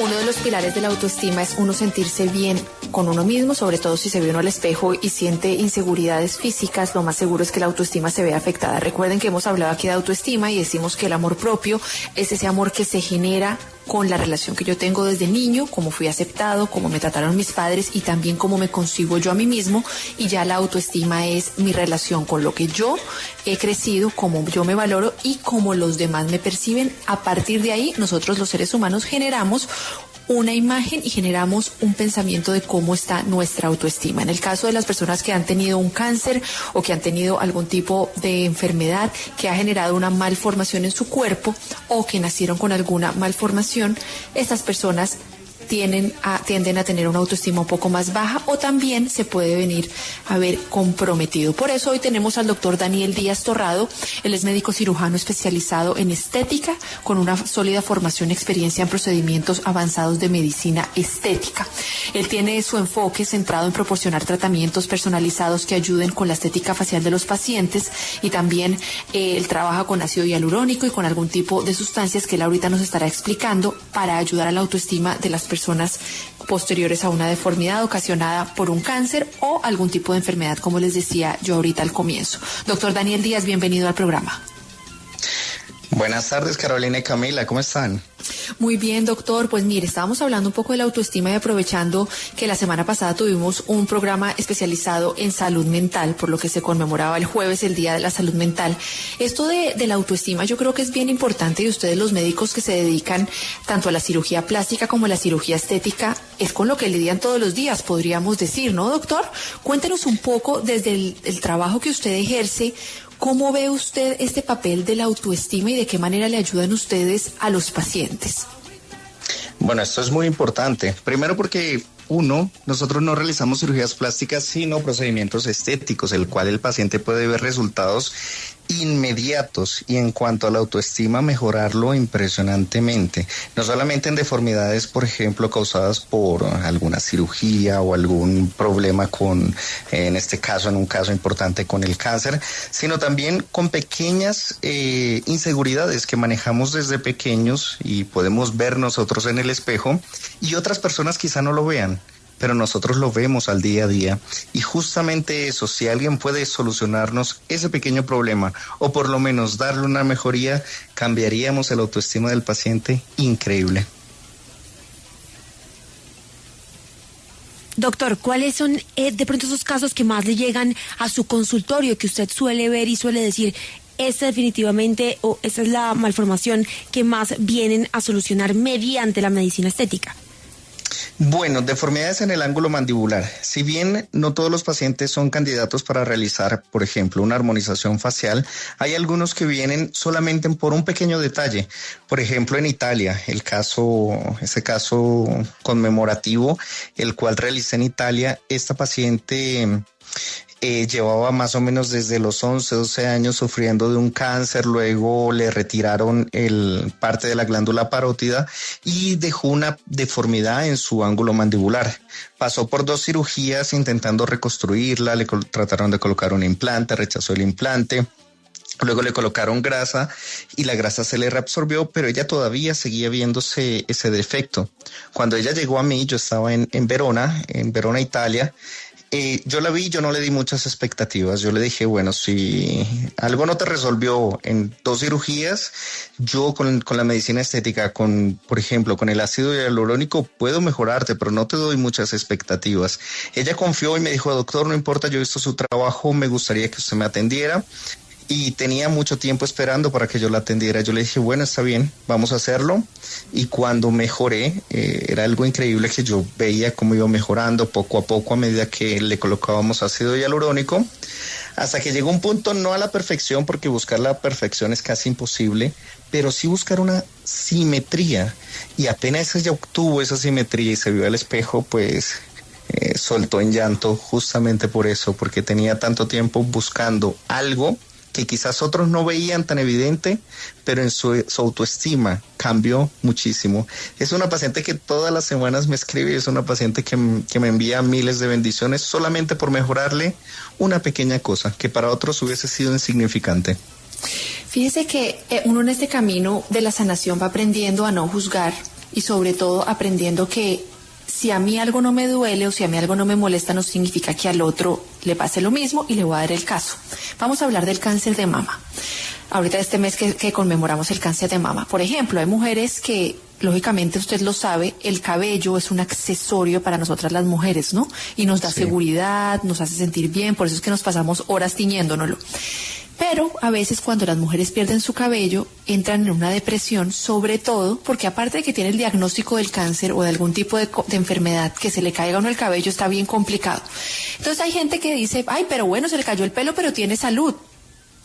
Uno de los pilares de la autoestima es uno sentirse bien con uno mismo, sobre todo si se ve uno al espejo y siente inseguridades físicas, lo más seguro es que la autoestima se vea afectada. Recuerden que hemos hablado aquí de autoestima y decimos que el amor propio es ese amor que se genera con la relación que yo tengo desde niño, cómo fui aceptado, cómo me trataron mis padres y también cómo me concibo yo a mí mismo. Y ya la autoestima es mi relación con lo que yo he crecido, cómo yo me valoro y cómo los demás me perciben. A partir de ahí, nosotros los seres humanos generamos una imagen y generamos un pensamiento de cómo está nuestra autoestima. En el caso de las personas que han tenido un cáncer o que han tenido algún tipo de enfermedad que ha generado una malformación en su cuerpo o que nacieron con alguna malformación, estas personas tienden a tener una autoestima un poco más baja o también se puede venir a ver comprometido. Por eso hoy tenemos al doctor Daniel Díaz Torrado. Él es médico cirujano especializado en estética con una sólida formación y experiencia en procedimientos avanzados de medicina estética. Él tiene su enfoque centrado en proporcionar tratamientos personalizados que ayuden con la estética facial de los pacientes y también él trabaja con ácido hialurónico y con algún tipo de sustancias que él ahorita nos estará explicando para ayudar a la autoestima de las personas posteriores a una deformidad ocasionada por un cáncer o algún tipo de enfermedad, como les decía yo ahorita al comienzo. Doctor Daniel Díaz, bienvenido al programa. Buenas tardes, Carolina y Camila, ¿cómo están? Muy bien, doctor. Pues mire, estábamos hablando un poco de la autoestima y aprovechando que la semana pasada tuvimos un programa especializado en salud mental, por lo que se conmemoraba el jueves el Día de la Salud Mental. Esto de la autoestima yo creo que es bien importante y ustedes los médicos que se dedican tanto a la cirugía plástica como a la cirugía estética es con lo que lidian todos los días, podríamos decir, ¿no, doctor? Cuéntenos un poco desde el trabajo que usted ejerce. ¿Cómo ve usted este papel de la autoestima y de qué manera le ayudan ustedes a los pacientes? Bueno, esto es muy importante. Primero porque nosotros no realizamos cirugías plásticas, sino procedimientos estéticos, el cual el paciente puede ver resultados inmediatos y en cuanto a la autoestima mejorarlo impresionantemente, no solamente en deformidades, por ejemplo, causadas por alguna cirugía o algún problema en este caso, en un caso importante con el cáncer, sino también con pequeñas inseguridades que manejamos desde pequeños y podemos ver nosotros en el espejo y otras personas quizá no lo vean, pero nosotros lo vemos al día a día y justamente eso, si alguien puede solucionarnos ese pequeño problema o por lo menos darle una mejoría, cambiaríamos el autoestima del paciente increíble. Doctor, ¿cuáles son de pronto esos casos que más le llegan a su consultorio, que usted suele ver y suele decir, esta definitivamente o esta es la malformación que más vienen a solucionar mediante la medicina estética? Bueno, deformidades en el ángulo mandibular. Si bien no todos los pacientes son candidatos para realizar, por ejemplo, una armonización facial, hay algunos que vienen solamente por un pequeño detalle. Por ejemplo, en Italia, ese caso conmemorativo, el cual realicé en Italia, esta paciente llevaba más o menos desde los 11, 12 años sufriendo de un cáncer, luego le retiraron parte de la glándula parótida y dejó una deformidad en su ángulo mandibular. Pasó por 2 cirugías intentando reconstruirla, trataron de colocar un implante, rechazó el implante. Luego le colocaron grasa y la grasa se le reabsorbió, pero ella todavía seguía viéndose ese defecto. Cuando ella llegó a mí, yo estaba en Verona, Italia. Yo la vi, yo no le di muchas expectativas. Yo le dije, bueno, si algo no te resolvió en 2 cirugías, yo con la medicina estética, por ejemplo, con el ácido hialurónico, puedo mejorarte, pero no te doy muchas expectativas. Ella confió y me dijo, doctor, no importa, yo he visto su trabajo, me gustaría que usted me atendiera. Y tenía mucho tiempo esperando para que yo la atendiera. Yo le dije, bueno, está bien, vamos a hacerlo. Y cuando mejoré, era algo increíble que yo veía cómo iba mejorando poco a poco a medida que le colocábamos ácido hialurónico, hasta que llegó un punto, no a la perfección, porque buscar la perfección es casi imposible, pero sí buscar una simetría. Y apenas ella obtuvo esa simetría y se vio al espejo, pues soltó en llanto justamente por eso, porque tenía tanto tiempo buscando algo que quizás otros no veían tan evidente, pero en su autoestima cambió muchísimo. Es una paciente que todas las semanas me escribe, es una paciente que me envía miles de bendiciones solamente por mejorarle una pequeña cosa que para otros hubiese sido insignificante. Fíjese que uno en este camino de la sanación va aprendiendo a no juzgar y sobre todo aprendiendo que si a mí algo no me duele o si a mí algo no me molesta, no significa que al otro le pase lo mismo y le voy a dar el caso. Vamos a hablar del cáncer de mama. Ahorita este mes que conmemoramos el cáncer de mama. Por ejemplo, hay mujeres que, lógicamente usted lo sabe, el cabello es un accesorio para nosotras las mujeres, ¿no? Y nos da seguridad, nos hace sentir bien, por eso es que nos pasamos horas tiñéndonoslo. Pero a veces cuando las mujeres pierden su cabello, entran en una depresión, sobre todo porque aparte de que tiene el diagnóstico del cáncer o de algún tipo de enfermedad, que se le caiga a uno el cabello está bien complicado. Entonces hay gente que dice, ay, pero bueno, se le cayó el pelo, pero tiene salud.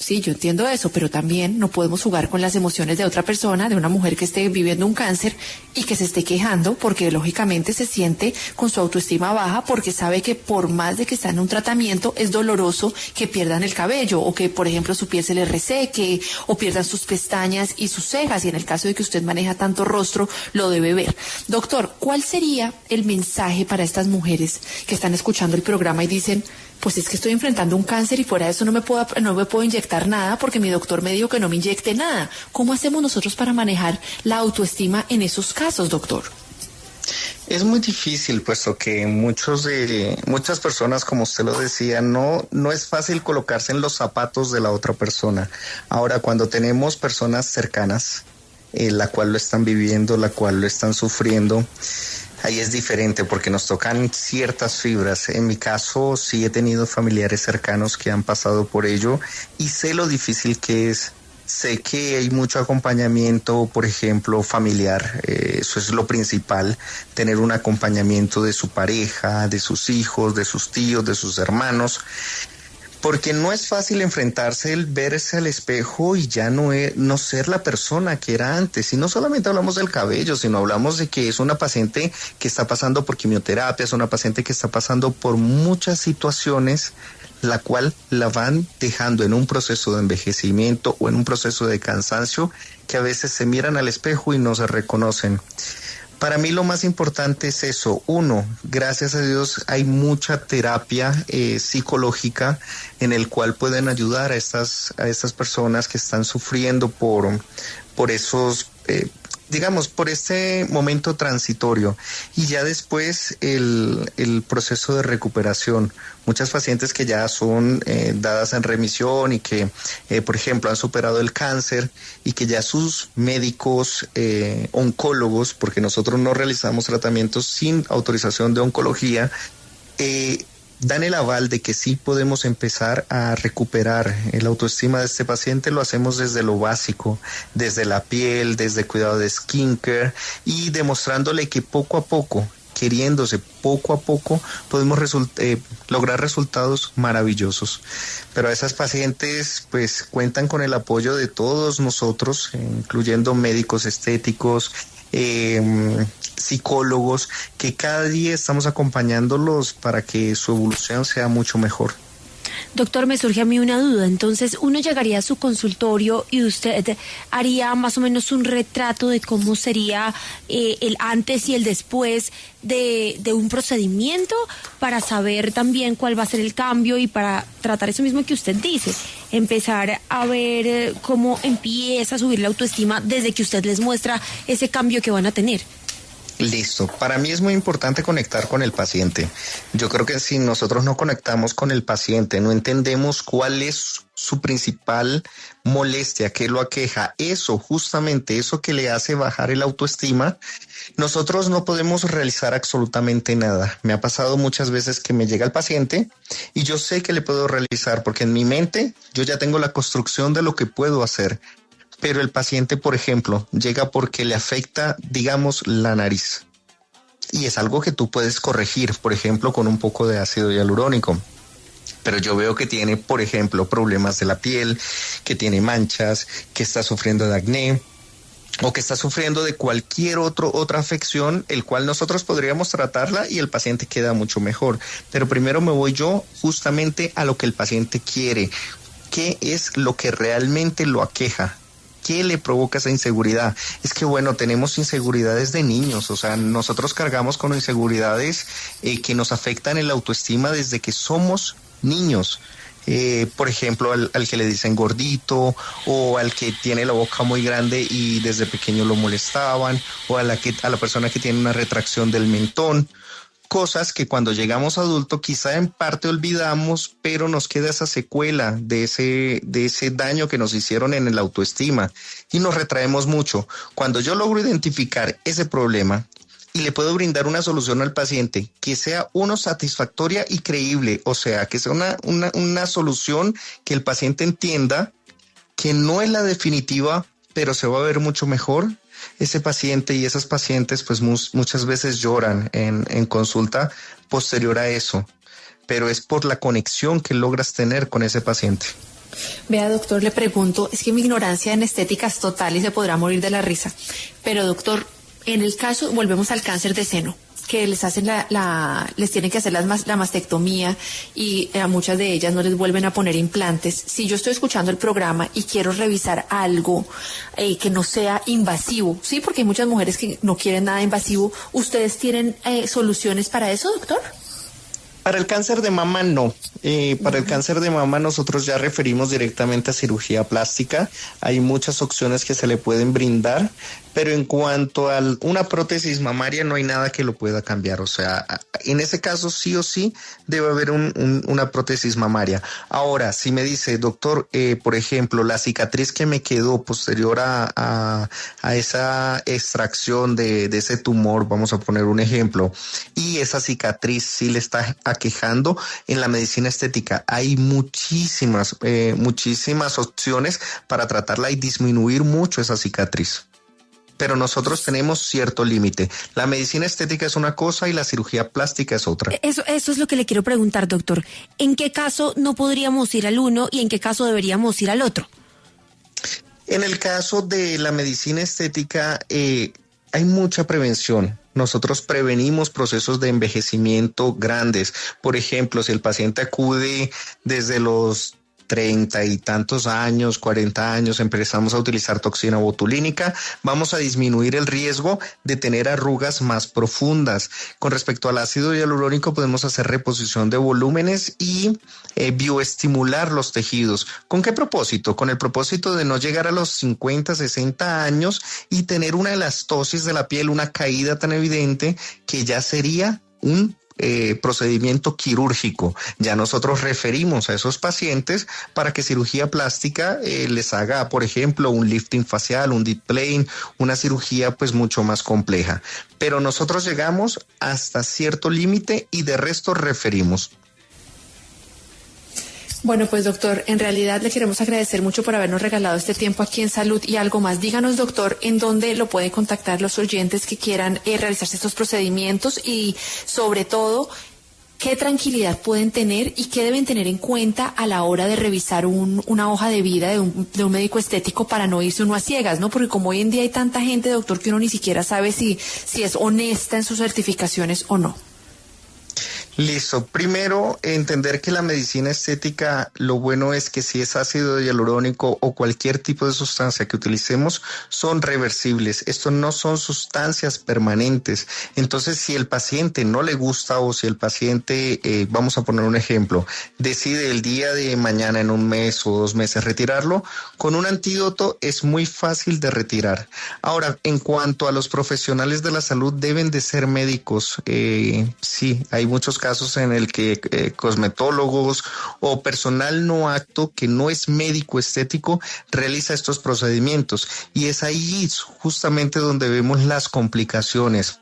Sí, yo entiendo eso, pero también no podemos jugar con las emociones de otra persona, de una mujer que esté viviendo un cáncer y que se esté quejando porque lógicamente se siente con su autoestima baja porque sabe que por más de que está en un tratamiento es doloroso que pierdan el cabello o que, por ejemplo, su piel se le reseque o pierdan sus pestañas y sus cejas y en el caso de que usted maneja tanto rostro, lo debe ver. Doctor, ¿cuál sería el mensaje para estas mujeres que están escuchando el programa y dicen, pues es que estoy enfrentando un cáncer y fuera de eso no me puedo inyectar nada porque mi doctor me dijo que no me inyecte nada? ¿Cómo hacemos nosotros para manejar la autoestima en esos casos, doctor? Es muy difícil, puesto que muchas personas, como usted lo decía, no es fácil colocarse en los zapatos de la otra persona. Ahora, cuando tenemos personas cercanas, la cual lo están viviendo, la cual lo están sufriendo, ahí es diferente porque nos tocan ciertas fibras. En mi caso, sí he tenido familiares cercanos que han pasado por ello y sé lo difícil que es. Sé que hay mucho acompañamiento, por ejemplo, familiar. Eso es lo principal, tener un acompañamiento de su pareja, de sus hijos, de sus tíos, de sus hermanos. Porque no es fácil enfrentarse, el verse al espejo y ya no ser la persona que era antes. Y no solamente hablamos del cabello, sino hablamos de que es una paciente que está pasando por quimioterapia, es una paciente que está pasando por muchas situaciones, la cual la van dejando en un proceso de envejecimiento o en un proceso de cansancio que a veces se miran al espejo y no se reconocen. Para mí lo más importante es eso. Uno, gracias a Dios hay mucha terapia psicológica en el cual pueden ayudar a estas personas que están sufriendo por esos, por este momento transitorio. Y ya después el proceso de recuperación. Muchas pacientes que ya son dadas en remisión y que, por ejemplo, han superado el cáncer y que ya sus médicos oncólogos, porque nosotros no realizamos tratamientos sin autorización de oncología, dan el aval de que sí podemos empezar a recuperar la autoestima de este paciente. Lo hacemos desde lo básico, desde la piel, desde cuidado de skincare y demostrándole que poco a poco, queriéndose poco a poco, podemos lograr resultados maravillosos. Pero a esas pacientes pues cuentan con el apoyo de todos nosotros, incluyendo médicos estéticos, psicólogos, que cada día estamos acompañándolos para que su evolución sea mucho mejor. Doctor, me surge a mí una duda. Entonces, uno llegaría a su consultorio y usted haría más o menos un retrato de cómo sería el antes y el después de un procedimiento para saber también cuál va a ser el cambio y para tratar eso mismo que usted dice, empezar a ver cómo empieza a subir la autoestima desde que usted les muestra ese cambio que van a tener. Listo. Para mí es muy importante conectar con el paciente. Yo creo que si nosotros no conectamos con el paciente, no entendemos cuál es su principal molestia, qué lo aqueja, justamente eso que le hace bajar el autoestima, nosotros no podemos realizar absolutamente nada. Me ha pasado muchas veces que me llega el paciente y yo sé que le puedo realizar porque en mi mente yo ya tengo la construcción de lo que puedo hacer. Pero el paciente, por ejemplo, llega porque le afecta, digamos, la nariz. Y es algo que tú puedes corregir, por ejemplo, con un poco de ácido hialurónico. Pero yo veo que tiene, por ejemplo, problemas de la piel, que tiene manchas, que está sufriendo de acné o que está sufriendo de cualquier otra afección, el cual nosotros podríamos tratarla y el paciente queda mucho mejor. Pero primero me voy yo justamente a lo que el paciente quiere. ¿Qué es lo que realmente lo aqueja? ¿Qué le provoca esa inseguridad? Es que, bueno, tenemos inseguridades de niños, o sea, nosotros cargamos con inseguridades que nos afectan en la autoestima desde que somos niños. Por ejemplo, al que le dicen gordito, o al que tiene la boca muy grande y desde pequeño lo molestaban, o a la persona que tiene una retracción del mentón. Cosas que cuando llegamos a adulto quizá en parte olvidamos, pero nos queda esa secuela de ese daño que nos hicieron en la autoestima y nos retraemos mucho. Cuando yo logro identificar ese problema y le puedo brindar una solución al paciente que sea satisfactoria y creíble, o sea, que sea una solución que el paciente entienda que no es la definitiva, pero se va a ver mucho mejor. Ese paciente y esas pacientes pues muchas veces lloran en consulta posterior a eso, pero es por la conexión que logras tener con ese paciente. Vea, doctor, le pregunto, es que mi ignorancia en estética es total y se podrá morir de la risa, pero doctor, en el caso, volvemos al cáncer de seno, que les hacen les tienen que hacer la mastectomía y a muchas de ellas no les vuelven a poner implantes. Si yo estoy escuchando el programa y quiero revisar algo que no sea invasivo, sí, porque hay muchas mujeres que no quieren nada invasivo, ¿ustedes tienen soluciones para eso, doctor? Para el cáncer de mama no. Para el cáncer de mama nosotros ya referimos directamente a cirugía plástica. Hay muchas opciones que se le pueden brindar, pero en cuanto a una prótesis mamaria no hay nada que lo pueda cambiar. O sea, en ese caso sí o sí debe haber una prótesis mamaria. Ahora, si me dice, doctor, por ejemplo, la cicatriz que me quedó posterior a esa extracción de ese tumor, vamos a poner un ejemplo, y esa cicatriz sí le está aquejando, en la medicina estética hay muchísimas opciones para tratarla y disminuir mucho esa cicatriz. Pero nosotros tenemos cierto límite. La medicina estética es una cosa y la cirugía plástica es otra. Eso es lo que le quiero preguntar, doctor. ¿En qué caso no podríamos ir al uno y en qué caso deberíamos ir al otro? En el caso de la medicina estética hay mucha prevención. Nosotros prevenimos procesos de envejecimiento grandes. Por ejemplo, si el paciente acude desde los 30 y tantos años, 40 años, empezamos a utilizar toxina botulínica, vamos a disminuir el riesgo de tener arrugas más profundas. Con respecto al ácido hialurónico, podemos hacer reposición de volúmenes y bioestimular los tejidos. ¿Con qué propósito? Con el propósito de no llegar a los 50, 60 años y tener una elastosis de la piel, una caída tan evidente que ya sería un procedimiento quirúrgico. Ya nosotros referimos a esos pacientes para que cirugía plástica les haga, por ejemplo, un lifting facial, un deep plane, una cirugía pues mucho más compleja. Pero nosotros llegamos hasta cierto límite y de resto referimos. Bueno, pues doctor, en realidad le queremos agradecer mucho por habernos regalado este tiempo aquí en Salud y algo más. Díganos, doctor, en dónde lo pueden contactar los oyentes que quieran realizarse estos procedimientos y sobre todo, qué tranquilidad pueden tener y qué deben tener en cuenta a la hora de revisar una hoja de vida de un médico estético para no irse uno a ciegas, ¿no? Porque como hoy en día hay tanta gente, doctor, que uno ni siquiera sabe si es honesta en sus certificaciones o no. Listo. Primero, entender que la medicina estética, lo bueno es que si es ácido hialurónico o cualquier tipo de sustancia que utilicemos, son reversibles. Esto no son sustancias permanentes. Entonces, si el paciente no le gusta o si el paciente, vamos a poner un ejemplo, decide el día de mañana, en un mes o 2 meses, retirarlo, con un antídoto es muy fácil de retirar. Ahora, en cuanto a los profesionales de la salud, deben de ser médicos. Sí, hay muchos casos en el que cosmetólogos o personal no apto que no es médico estético realiza estos procedimientos y es ahí justamente donde vemos las complicaciones.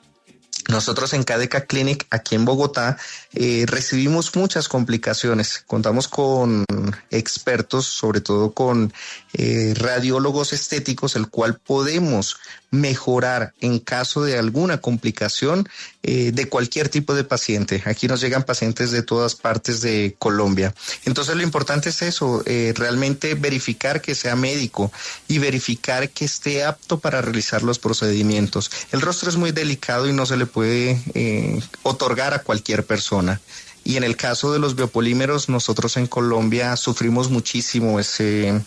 Nosotros en Cadeca Clinic, aquí en Bogotá, recibimos muchas complicaciones. Contamos con expertos, sobre todo con radiólogos estéticos, el cual podemos mejorar en caso de alguna complicación de cualquier tipo de paciente. Aquí nos llegan pacientes de todas partes de Colombia. Entonces lo importante es eso, realmente verificar que sea médico y verificar que esté apto para realizar los procedimientos. El rostro es muy delicado y no se le puede otorgar a cualquier persona. Y en el caso de los biopolímeros, nosotros en Colombia sufrimos muchísimo ese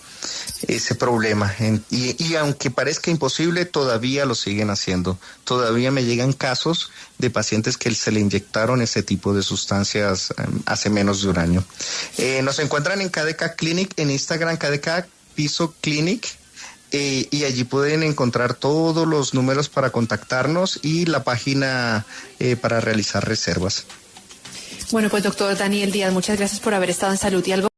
problema. Y aunque parezca imposible, todavía lo siguen haciendo. Todavía me llegan casos de pacientes que se le inyectaron ese tipo de sustancias hace menos de un año. Nos encuentran en KDK Clinic, en Instagram, KDK Piso Clinic. Y allí pueden encontrar todos los números para contactarnos y la página para realizar reservas. Bueno, pues doctor Daniel Díaz, muchas gracias por haber estado en Salud y Algo.